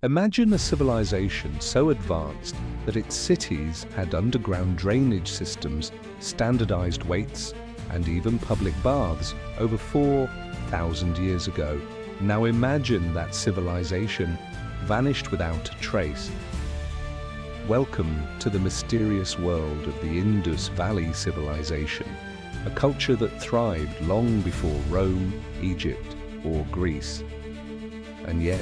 Imagine a civilization so advanced that its cities had underground drainage systems, standardized weights, and even public baths over 4,000 years ago. Now imagine that civilization vanished without a trace. Welcome to the mysterious world of the Indus Valley Civilization, a culture that thrived long before Rome, Egypt, or Greece. And yet,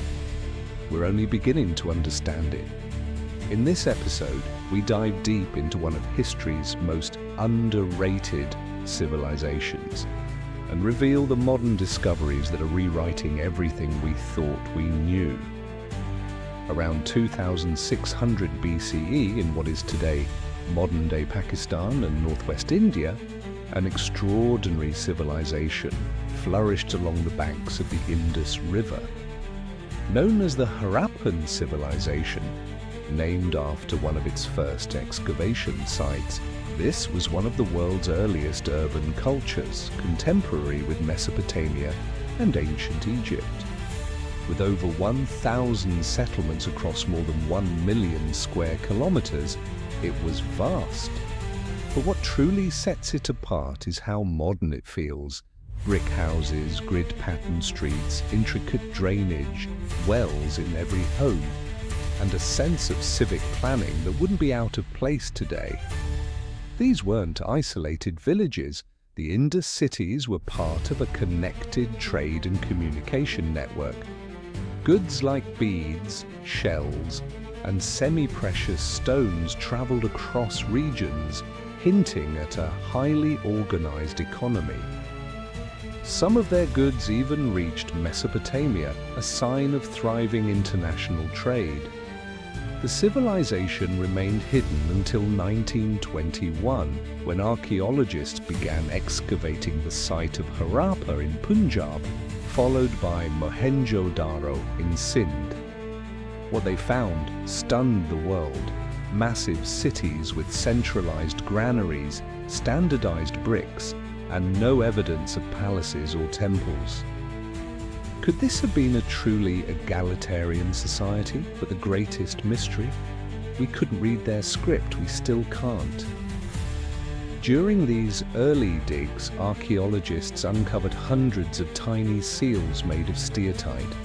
we're only beginning to understand it. In this episode, we dive deep into one of history's most underrated civilizations and reveal the modern discoveries that are rewriting everything we thought we knew. Around 2600 BCE, in what is today modern-day Pakistan and northwest India, an extraordinary civilization flourished along the banks of the Indus River. Known as the Harappan civilization, named after one of its first excavation sites, this was one of the world's earliest urban cultures, contemporary with Mesopotamia and ancient Egypt. With over 1,000 settlements across more than 1 million square kilometers, it was vast. But what truly sets it apart is how modern it feels. Brick houses, grid-patterned streets, intricate drainage, wells in every home, and a sense of civic planning that wouldn't be out of place today. These weren't isolated villages. The Indus cities were part of a connected trade and communication network. Goods like beads, shells, and semi-precious stones traveled across regions, hinting at a highly organized economy. Some of their goods even reached Mesopotamia, a sign of thriving international trade. The civilization remained hidden until 1921, when archaeologists began excavating the site of Harappa in Punjab, followed by Mohenjo-daro in Sindh. What they found stunned the world: massive cities with centralized granaries, standardized bricks, and no evidence of palaces or temples. Could this have been a truly egalitarian society? But the greatest mystery? We couldn't read their script, we still can't. During these early digs, archaeologists uncovered hundreds of tiny seals made of steatite.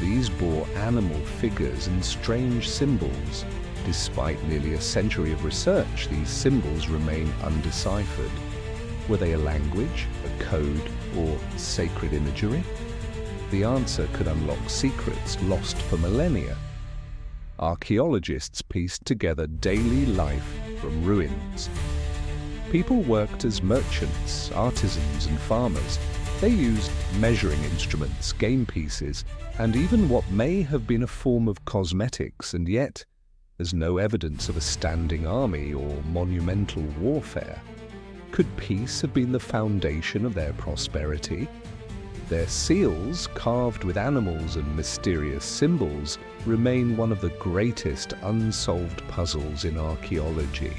These bore animal figures and strange symbols. Despite nearly a century of research, these symbols remain undeciphered. Were they a language, a code, or sacred imagery? The answer could unlock secrets lost for millennia. Archaeologists pieced together daily life from ruins. People worked as merchants, artisans, and farmers. They used measuring instruments, game pieces, and even what may have been a form of cosmetics, and yet there's no evidence of a standing army or monumental warfare. Could peace have been the foundation of their prosperity? Their seals, carved with animals and mysterious symbols, remain one of the greatest unsolved puzzles in archaeology.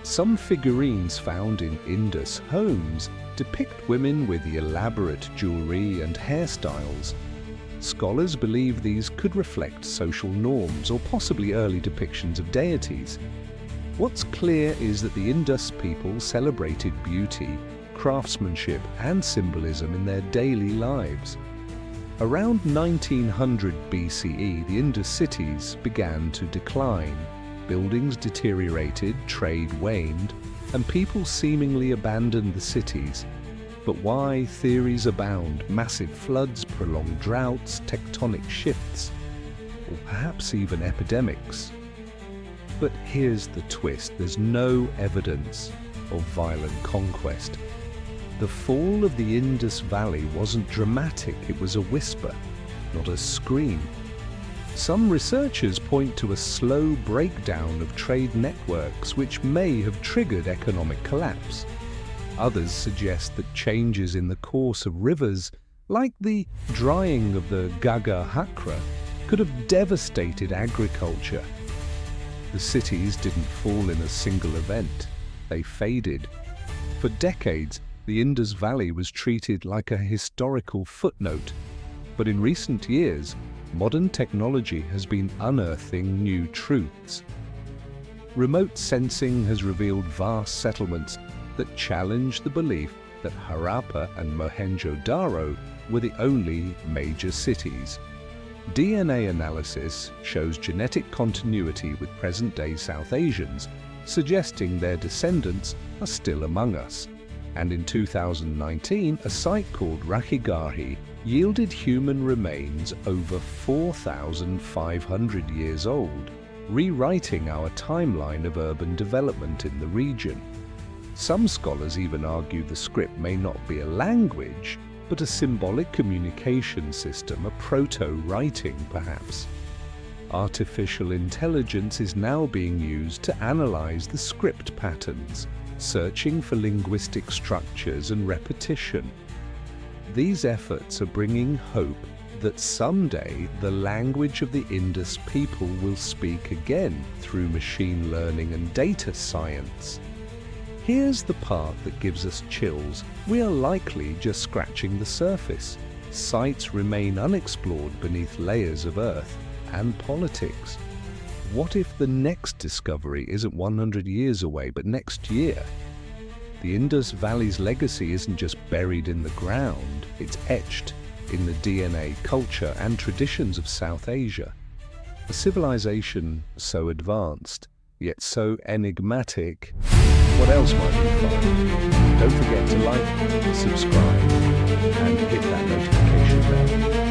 Some figurines found in Indus homes depict women with elaborate jewelry and hairstyles. Scholars believe these could reflect social norms or possibly early depictions of deities. What's clear is that the Indus people celebrated beauty, craftsmanship, and symbolism in their daily lives. Around 1900 BCE, the Indus cities began to decline. Buildings deteriorated, trade waned, and people seemingly abandoned the cities. But why? Theories abound: massive floods, prolonged droughts, tectonic shifts, or perhaps even epidemics. But here's the twist: there's no evidence of violent conquest. The fall of the Indus Valley wasn't dramatic, it was a whisper, not a scream. Some researchers point to a slow breakdown of trade networks which may have triggered economic collapse. Others suggest that changes in the course of rivers, like the drying of the Gaga Hakra, could have devastated agriculture. The cities didn't fall in a single event, they faded. For decades, the Indus Valley was treated like a historical footnote, but in recent years, modern technology has been unearthing new truths. Remote sensing has revealed vast settlements that challenge the belief that Harappa and Mohenjo-Daro were the only major cities. DNA analysis shows genetic continuity with present-day South Asians, suggesting their descendants are still among us. And in 2019, a site called Rakhigarhi yielded human remains over 4,500 years old, rewriting our timeline of urban development in the region. Some scholars even argue the script may not be a language, but a symbolic communication system, a proto-writing perhaps. Artificial intelligence is now being used to analyze the script patterns, searching for linguistic structures and repetition. These efforts are bringing hope that someday the language of the Indus people will speak again through machine learning and data science. Here's the part that gives us chills. We are likely just scratching the surface. Sites remain unexplored beneath layers of earth and politics. What if the next discovery isn't 100 years away, but next year? The Indus Valley's legacy isn't just buried in the ground, it's etched in the DNA, culture, and traditions of South Asia. A civilization so advanced, yet so enigmatic. What else might we find? Don't forget to like, subscribe, and hit that notification bell.